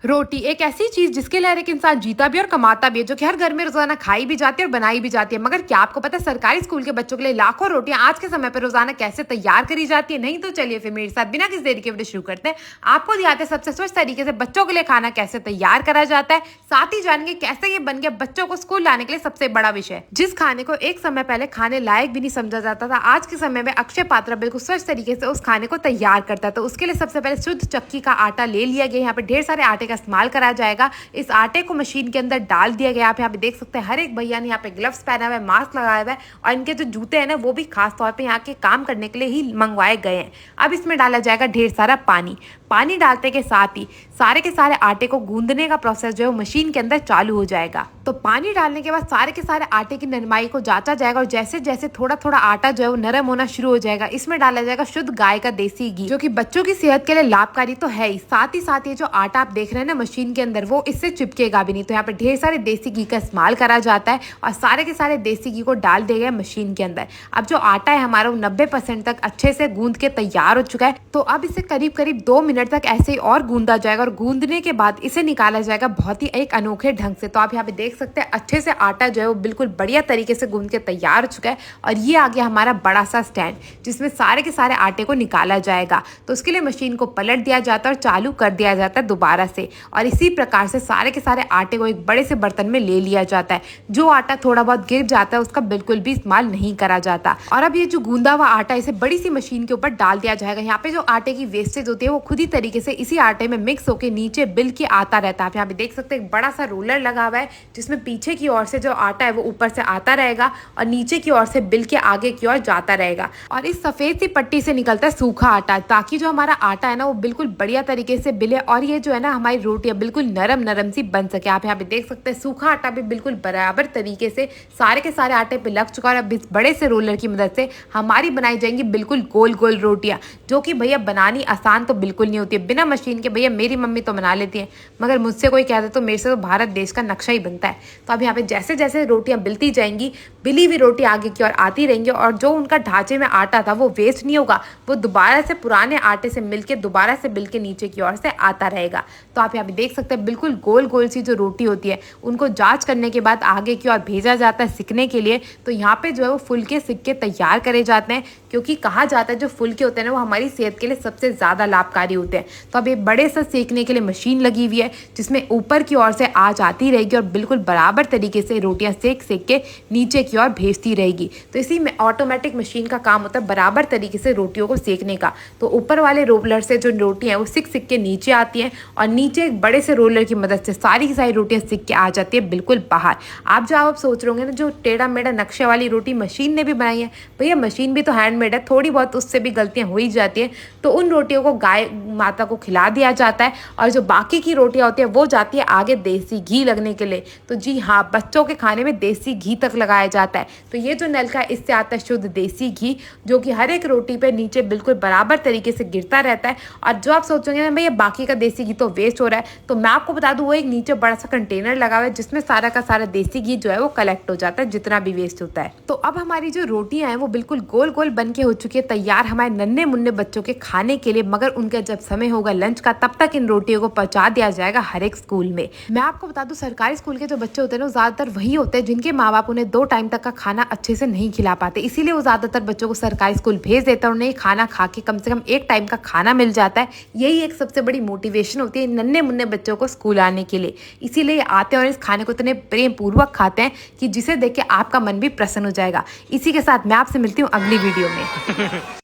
रोटी एक ऐसी चीज जिसके लिए हर एक इंसान जीता भी और कमाता भी है, जो कि हर घर में रोजाना खाई भी जाती है और बनाई भी जाती है। मगर क्या आपको पता है सरकारी स्कूल के बच्चों के लिए लाखों रोटियां आज के समय पर रोजाना कैसे तैयार करी जाती है? नहीं तो चलिए फिर मेरे साथ बिना किसी देरी के वीडियो शुरू करते हैं। आपको दिखाते हैं सबसे स्वच्छ तरीके से बच्चों के लिए खाना कैसे तैयार करा जाता है, साथ ही जानेंगे कैसे ये बन गया बच्चों को स्कूल लाने के लिए सबसे बड़ा विषय। जिस खाने को एक समय पहले खाने लायक भी नहीं समझा जाता था, आज के समय में अक्षय पात्रा बिल्कुल स्वच्छ तरीके से उस खाने को तैयार करता है। तो उसके लिए सबसे पहले शुद्ध चक्की का आटा ले लिया गया। यहाँ पे ढेर सारे आटे का इस्तेमाल करा जाएगा। इस आटे को मशीन के अंदर डाल दिया गया। आप यहाँ पे देख सकते हैं हर एक भैया ने यहाँ पे ग्लव्स पहना हुआ है, मास्क लगाया हुआ है और इनके जो जूते हैं ना वो भी खास तौर पे यहाँ के काम करने के लिए ही मंगवाए गए हैं। अब इसमें डाला जाएगा ढेर सारा पानी। पानी डालते के साथ ही सारे के सारे आटे को गूंदने का प्रोसेस जो है मशीन के अंदर चालू हो जाएगा। तो पानी डालने के बाद सारे के सारे आटे की नरमाई को जांचा जाएगा और जैसे जैसे थोड़ा थोड़ा आटा जो है वो नरम होना शुरू हो जाएगा, इसमें डाला जाएगा शुद्ध गाय का देसी घी, जो कि बच्चों की सेहत के लिए लाभकारी तो है ही, साथ ही जो आटा आप देख रहे हैं ना मशीन के अंदर वो इससे चिपकेगा भी नहीं। तो यहाँ पे ढेर सारे देसी घी का इस्तेमाल करा जाता है और सारे के सारे देसी घी को डाल दिया गया मशीन के अंदर। अब जो आटा है हमारा वो 90% तक अच्छे से गूंद के तैयार हो चुका है। तो अब इसे करीब करीब 2 मिनट तक ऐसे ही और गूंदा जाएगा और गूंदने के बाद इसे निकाला जाएगा बहुत ही एक अनोखे ढंग से। तो आप यहाँ पे देख सकते हैं अच्छे से आटा जो है वो बिल्कुल बढ़िया तरीके से गूंद के तैयार हो चुका है। और ये आ गया हमारा बड़ा सा स्टैंड जिसमें सारे के सारे आटे को निकाला जाएगा। तो उसके लिए मशीन को पलट दिया जाता है और चालू कर दिया जाता है दोबारा से, और इसी प्रकार से सारे के सारे आटे को एक बड़े से बर्तन में ले लिया जाता है। जो आटा थोड़ा बहुत गिर जाता है उसका बिल्कुल भी इस्तेमाल नहीं करा जाता। और अब ये जो गूंदा हुआ आटा इसे बड़ी सी मशीन के ऊपर डाल दिया जाएगा। यहाँ पे जो आटे की वेस्टेज होती है वो खुद ही तरीके से इसी आटे में मिक्स होकर नीचे बिल के आता रहता है। आप यहाँ पे देख सकते हैं एक बड़ा सा रोलर लगा हुआ है जिसमें पीछे की ओर से जो आटा है वो ऊपर से आता रहेगा और नीचे की ओर से बिल के आगे की ओर जाता रहेगा। और इस सफेद सी पट्टी से निकलता है सूखा आटा, ताकि जो हमारा आटा है ना वो बिल्कुल बढ़िया तरीके से बिले और ये जो है ना हमारी रोटियां बिल्कुल नरम नरम सी बन सके। आप यहाँ पे देख सकते हैं सूखा आटा भी बिल्कुल बराबर तरीके से सारे के सारे आटे पे लग चुका है। और अब इस बड़े से रोलर की मदद से हमारी बनाई जाएंगी बिल्कुल गोल गोल रोटियां, जो कि भैया बनानी आसान तो बिल्कुल नहीं होती है। बिना मशीन के भैया मेरी मम्मी तो बना लेती है, मगर मुझसे कोई कहता तो मेरे से तो भारत देश का नक्शा ही बनता है। तो अब यहाँ पे जैसे जैसे रोटियां बिलती जाएंगी, बिली हुई रोटी आगे की ओर आती रहेंगी और जो उनका ढांचे में आटा था वो वेस्ट नहीं होगा, वो दोबारा से पुराने आटे से मिलके दोबारा से बिल के नीचे की ओर से आता रहेगा। तो आप यहाँ पे देख सकते हैं बिल्कुल गोल गोल सी जो रोटी होती है उनको जांच करने के बाद आगे की ओर भेजा जाता है सिकने के लिए। तो यहाँ पे जो है वो फुलके सिक्के तैयार करे जाते हैं, क्योंकि कहा जाता है जो फुलके होते हैं ना वो हमारी सेहत के लिए सबसे ज़्यादा लाभकारी होते हैं। तो अब ये बड़े से सेकने के लिए मशीन लगी हुई है जिसमें ऊपर की ओर से आँच आती रहेगी और बिल्कुल बराबर तरीके से रोटियाँ सेक सेक के नीचे की ओर भेजती रहेगी। तो इसी में ऑटोमेटिक मशीन का काम होता है बराबर तरीके से रोटियों को सेकने का। तो ऊपर वाले रोलर से जो रोटियाँ हैं वो सिक सिक के नीचे आती हैं और नीचे एक बड़े से रोलर की मदद से सारी की सारी रोटियाँ सिक के आ जाती है बिल्कुल बाहर। आप सोच रहे होंगे ना जो टेढ़ा मेढ़ा नक्शे वाली रोटी मशीन ने भी बनाई है, भैया मशीन भी तो हैंडमेड है, थोड़ी बहुत उससे भी गलतियाँ हो ही जाती हैं। तो उन रोटियों को गाय माता को खिला दिया जाता है और जो बाकी की रोटियां होती है वो जाती है आगे देसी घी लगने के लिए। तो जी हाँ, बच्चों के खाने में देसी घी तक लगाया जाता है। तो ये जो नलका है इससे आता है शुद्ध देसी घी, जो कि हर एक रोटी पे नीचे बिल्कुल बराबर तरीके से गिरता रहता है। और जो आप सोचोगे ना भैया बाकी का देसी घी तो वेस्ट हो रहा है, तो मैं आपको बता दूं वो एक नीचे बड़ा सा कंटेनर लगा हुआ है जिसमें सारा का सारा देसी घी जो है वो कलेक्ट हो जाता है जितना भी वेस्ट होता है। तो अब हमारी जो रोटियां हैं वो बिल्कुल गोल गोल बन के हो चुकी है तैयार हमारे नन्हे मुन्ने बच्चों के खाने के लिए। मगर उनका जब समय होगा लंच का तब तक इन रोटियों को पहुंचा दिया जाएगा हर एक स्कूल में। मैं आपको बता दूं सरकारी स्कूल के जो बच्चे होते हैं ना ज्यादातर वही होते हैं जिनके माँ बाप उन्हें 2 टाइम तक का खाना अच्छे से नहीं खिला पाते, इसीलिए वो ज्यादातर बच्चों को सरकारी स्कूल भेज देता है। उन्हें खाना खा के कम से कम 1 टाइम का खाना मिल जाता है। यही एक सबसे बड़ी मोटिवेशन होती है नन्हे मुन्ने बच्चों को स्कूल आने के लिए। इसीलिए आते हैं और इस खाने को इतने प्रेम पूर्वक खाते हैं कि जिसे देख के आपका मन भी प्रसन्न हो जाएगा। इसी के साथ मैं आपसे मिलती हूँ अगली वीडियो में।